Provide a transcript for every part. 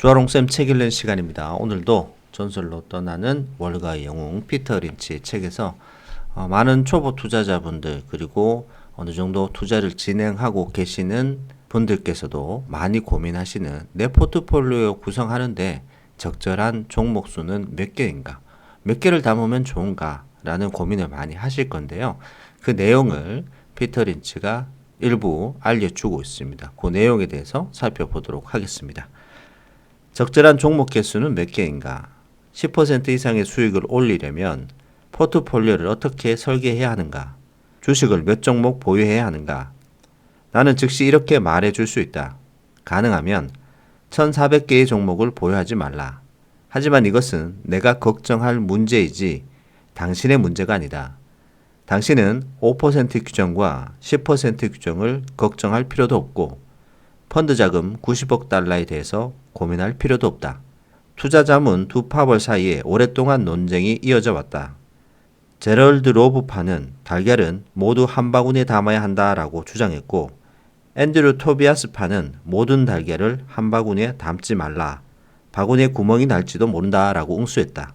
주아롱쌤 책 읽는 시간입니다. 오늘도 전설로 떠나는 월가의 영웅 피터 린치의 책에서 많은 초보 투자자분들 그리고 어느 정도 투자를 진행하고 계시는 분들께서도 많이 고민하시는 내 포트폴리오 구성하는데 적절한 종목 수는 몇 개인가, 몇 개를 담으면 좋은가 라는 고민을 많이 하실 건데요. 그 내용을 피터 린치가 일부 알려주고 있습니다. 그 내용에 대해서 살펴보도록 하겠습니다. 적절한 종목 개수는 몇 개인가? 10% 이상의 수익을 올리려면 포트폴리오를 어떻게 설계해야 하는가? 주식을 몇 종목 보유해야 하는가? 나는 즉시 이렇게 말해 줄 수 있다. 가능하면 1400개의 종목을 보유하지 말라. 하지만 이것은 내가 걱정할 문제이지 당신의 문제가 아니다. 당신은 5% 규정과 10% 규정을 걱정할 필요도 없고 펀드 자금 90억 달러에 대해서 고민할 필요도 없다. 투자 자문 두 파벌 사이에 오랫동안 논쟁이 이어져 왔다. 제럴드 로브파는 달걀은 모두 한 바구니에 담아야 한다라고 주장했고 앤드류 토비아스파는 모든 달걀을 한 바구니에 담지 말라. 바구니에 구멍이 날지도 모른다라고 응수했다.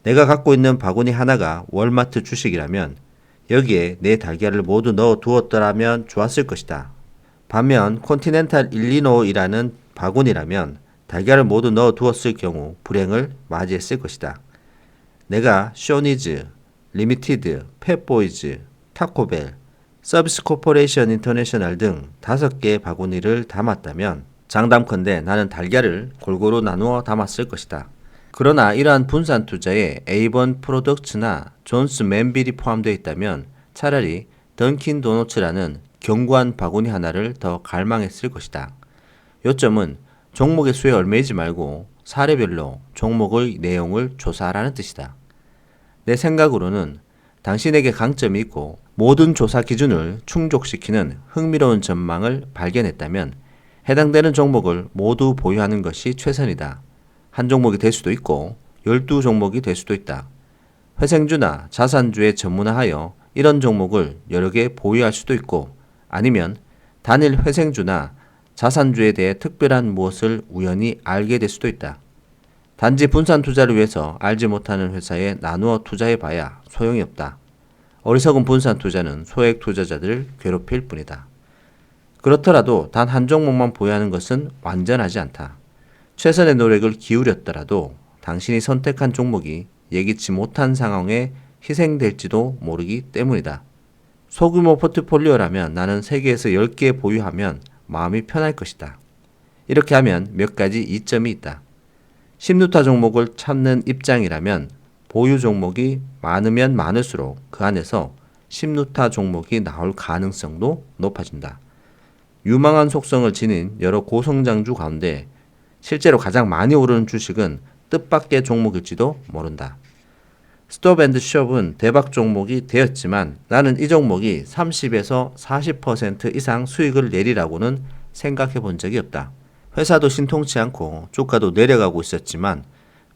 내가 갖고 있는 바구니 하나가 월마트 주식이라면 여기에 내 달걀을 모두 넣어 두었더라면 좋았을 것이다. 반면 콘티넨탈 일리노이라는 바구니라면 달걀을 모두 넣어 두었을 경우 불행을 맞이했을 것이다. 내가 쇼니즈, 리미티드, 팻보이즈, 타코벨, 서비스 코퍼레이션 인터내셔널 등 5개의 바구니를 담았다면 장담컨대 나는 달걀을 골고루 나누어 담았을 것이다. 그러나 이러한 분산 투자에 에이번 프로덕츠나 존스 맨빌이 포함되어 있다면 차라리 던킨 도너츠라는 견고한 바구니 하나를 더 갈망했을 것이다. 요점은 종목의 수에 얽매이지 말고 사례별로 종목의 내용을 조사하라는 뜻이다. 내 생각으로는 당신에게 강점이 있고 모든 조사 기준을 충족시키는 흥미로운 전망을 발견했다면 해당되는 종목을 모두 보유하는 것이 최선이다. 한 종목이 될 수도 있고 12종목이 될 수도 있다. 회생주나 자산주에 전문화하여 이런 종목을 여러 개 보유할 수도 있고 아니면 단일 회생주나 자산주에 대해 특별한 무엇을 우연히 알게 될 수도 있다. 단지 분산 투자를 위해서 알지 못하는 회사에 나누어 투자해봐야 소용이 없다. 어리석은 분산 투자는 소액 투자자들을 괴롭힐 뿐이다. 그렇더라도 단 한 종목만 보유하는 것은 완전하지 않다. 최선의 노력을 기울였더라도 당신이 선택한 종목이 예기치 못한 상황에 희생될지도 모르기 때문이다. 소규모 포트폴리오라면 나는 3개에서 10개 보유하면 마음이 편할 것이다. 이렇게 하면 몇 가지 이점이 있다. 심루타 종목을 찾는 입장이라면 보유 종목이 많으면 많을수록 그 안에서 심루타 종목이 나올 가능성도 높아진다. 유망한 속성을 지닌 여러 고성장주 가운데 실제로 가장 많이 오르는 주식은 뜻밖의 종목일지도 모른다. 스톱앤드숍은 대박 종목이 되었지만 나는 이 종목이 30에서 40% 이상 수익을 내리라고는 생각해 본 적이 없다. 회사도 신통치 않고 주가도 내려가고 있었지만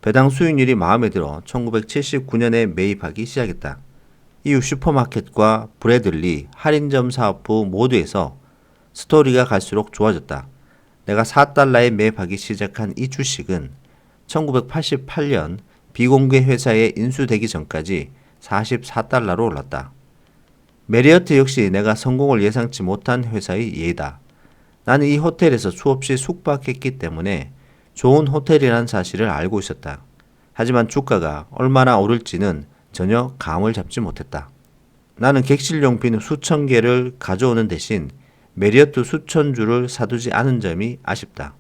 배당 수익률이 마음에 들어 1979년에 매입하기 시작했다. 이후 슈퍼마켓과 브래들리, 할인점 사업부 모두에서 스토리가 갈수록 좋아졌다. 내가 4달러에 매입하기 시작한 이 주식은 1988년 비공개 회사에 인수되기 전까지 44달러로 올랐다. 메리어트 역시 내가 성공을 예상치 못한 회사의 예다. 나는 이 호텔에서 수없이 숙박했기 때문에 좋은 호텔이라는 사실을 알고 있었다. 하지만 주가가 얼마나 오를지는 전혀 감을 잡지 못했다. 나는 객실용 비누 수천 개를 가져오는 대신 메리어트 수천 주를 사두지 않은 점이 아쉽다.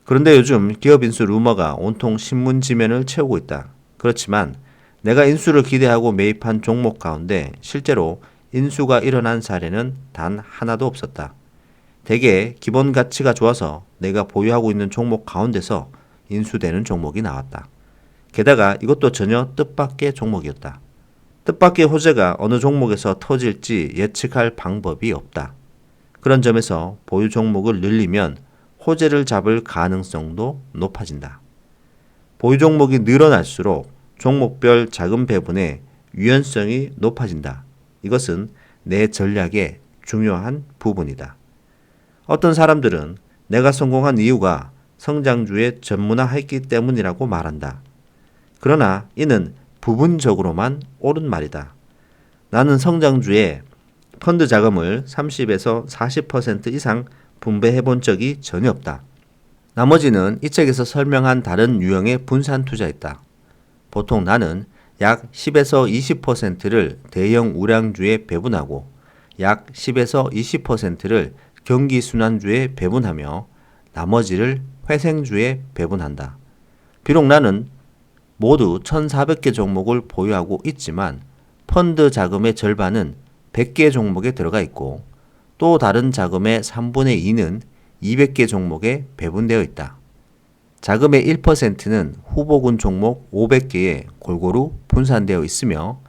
그런데 요즘 기업 인수 루머가 온통 신문 지면을 채우고 있다. 그렇지만 내가 인수를 기대하고 매입한 종목 가운데 실제로 인수가 일어난 사례는 단 하나도 없었다. 대개 기본 가치가 좋아서 내가 보유하고 있는 종목 가운데서 인수되는 종목이 나왔다. 게다가 이것도 전혀 뜻밖의 종목이었다. 뜻밖의 호재가 어느 종목에서 터질지 예측할 방법이 없다. 그런 점에서 보유 종목을 늘리면 호재를 잡을 가능성도 높아진다. 보유 종목이 늘어날수록 종목별 자금 배분의 유연성이 높아진다. 이것은 내 전략의 중요한 부분이다. 어떤 사람들은 내가 성공한 이유가 성장주에 전문화했기 때문이라고 말한다. 그러나 이는 부분적으로만 옳은 말이다. 나는 성장주에 펀드 자금을 30에서 40% 이상 분배해 본 적이 전혀 없다. 나머지는 이 책에서 설명한 다른 유형의 분산 투자였다. 보통 나는 약 10에서 20%를 대형 우량주에 배분하고 약 10에서 20%를 경기순환주에 배분하며 나머지를 회생주에 배분한다. 비록 나는 모두 1,400개 종목을 보유하고 있지만 펀드 자금의 절반은 100개 종목에 들어가 있고 또 다른 자금의 3분의 2는 200개 종목에 배분되어 있다. 자금의 1%는 후보군 종목 500개에 골고루 분산되어 있으며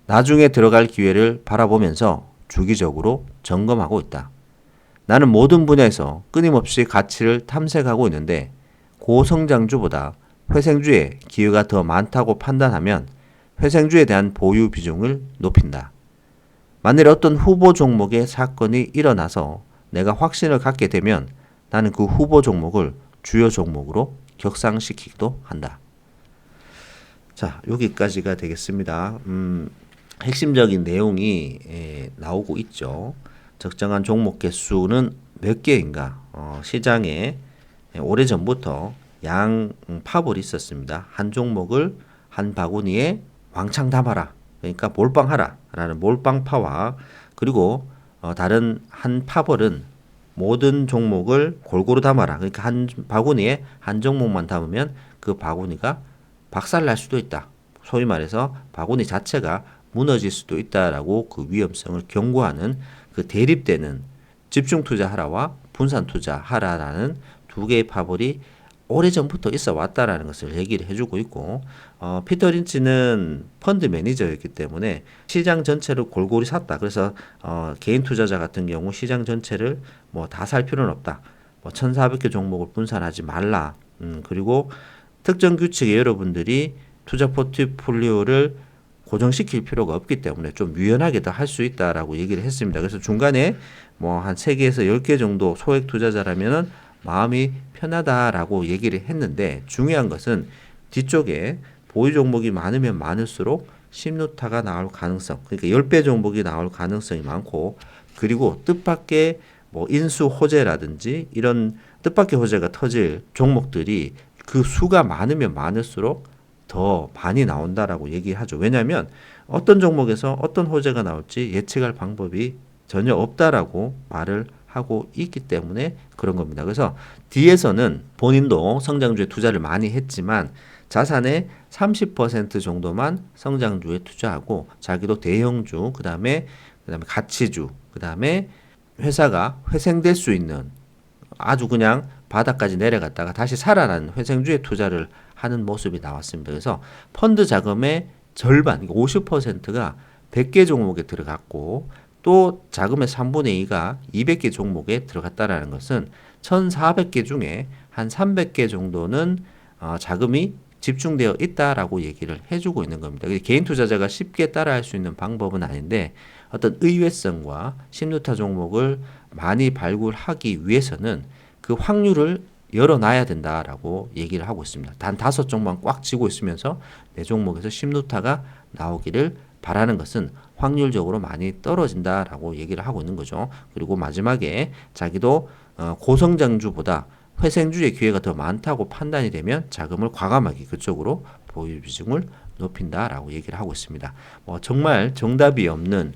나중에 들어갈 기회를 바라보면서 주기적으로 점검하고 있다. 나는 모든 분야에서 끊임없이 가치를 탐색하고 있는데 고성장주보다 회생주에 기회가 더 많다고 판단하면 회생주에 대한 보유 비중을 높인다. 만일 어떤 후보 종목의 사건이 일어나서 내가 확신을 갖게 되면 나는 그 후보 종목을 주요 종목으로 격상시키기도 한다. 자, 여기까지가 되겠습니다. 핵심적인 내용이 나오고 있죠. 적정한 종목 개수는 몇 개인가? 시장에 오래전부터 양파벌이 있었습니다. 한 종목을 한 바구니에 왕창 담아라. 그러니까 몰빵하라 라는 몰빵파와 그리고 다른 한 파벌은 모든 종목을 골고루 담아라. 그러니까 한 바구니에 한 종목만 담으면 그 바구니가 박살날 수도 있다. 소위 말해서 바구니 자체가 무너질 수도 있다라고 그 위험성을 경고하는 그 대립되는 집중 투자하라와 분산 투자하라라는 두 개의 파벌이 오래전부터 있어 왔다라는 것을 얘기를 해주고 있고 피터 린치는 펀드 매니저였기 때문에 시장 전체를 골고루 샀다. 그래서 개인 투자자 같은 경우 시장 전체를 뭐 다 살 필요는 없다. 뭐 1,400개 종목을 분산하지 말라. 그리고 특정 규칙에 여러분들이 투자 포트폴리오를 고정시킬 필요가 없기 때문에 좀 유연하게 더 할 수 있다라고 얘기를 했습니다. 그래서 중간에 뭐 한 3개에서 10개 정도 소액 투자자라면은 마음이 편하다라고 얘기를 했는데 중요한 것은 뒤쪽에 보유 종목이 많으면 많을수록 심루타가 나올 가능성, 그러니까 10배 종목이 나올 가능성이 많고 그리고 뜻밖의 뭐 인수 호재라든지 이런 뜻밖의 호재가 터질 종목들이 그 수가 많으면 많을수록 더 많이 나온다라고 얘기하죠. 왜냐하면 어떤 종목에서 어떤 호재가 나올지 예측할 방법이 전혀 없다라고 말을 하고 있기 때문에 그런 겁니다. 그래서 뒤에서는 본인도 성장주에 투자를 많이 했지만 자산의 30% 정도만 성장주에 투자하고 자기도 대형주, 그다음에 가치주, 그다음에 회사가 회생될 수 있는 아주 그냥 바닥까지 내려갔다가 다시 살아나는 회생주에 투자를 하는 모습이 나왔습니다. 그래서 펀드 자금의 절반, 50%가 100개 종목에 들어갔고 또 자금의 3분의 2가 200개 종목에 들어갔다라는 것은 1,400개 중에 한 300개 정도는 자금이 집중되어 있다라고 얘기를 해주고 있는 겁니다. 개인 투자자가 쉽게 따라할 수 있는 방법은 아닌데 어떤 의외성과 심루타 종목을 많이 발굴하기 위해서는 그 확률을 열어놔야 된다라고 얘기를 하고 있습니다. 단 5종목만 꽉 쥐고 있으면서 내 종목에서 심루타가 나오기를 바라는 것은 확률적으로 많이 떨어진다라고 얘기를 하고 있는 거죠. 그리고 마지막에 자기도 고성장주보다 회생주의 기회가 더 많다고 판단이 되면 자금을 과감하게 그쪽으로 보유 비중을 높인다라고 얘기를 하고 있습니다. 정말 정답이 없는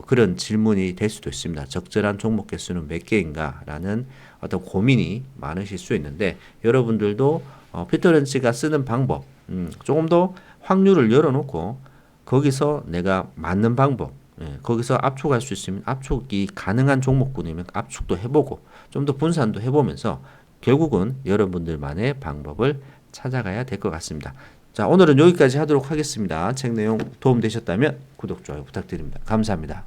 그런 질문이 될 수도 있습니다. 적절한 종목 개수는 몇 개인가 라는 어떤 고민이 많으실 수 있는데 여러분들도 피터 린치가 쓰는 방법 조금 더 확률을 열어놓고 거기서 내가 맞는 방법 거기서 압축할 수 있으면 압축이 가능한 종목군이면 압축도 해보고 좀 더 분산도 해보면서 결국은 여러분들만의 방법을 찾아가야 될 것 같습니다. 자, 오늘은 여기까지 하도록 하겠습니다. 책 내용 도움되셨다면 구독, 좋아요 부탁드립니다. 감사합니다.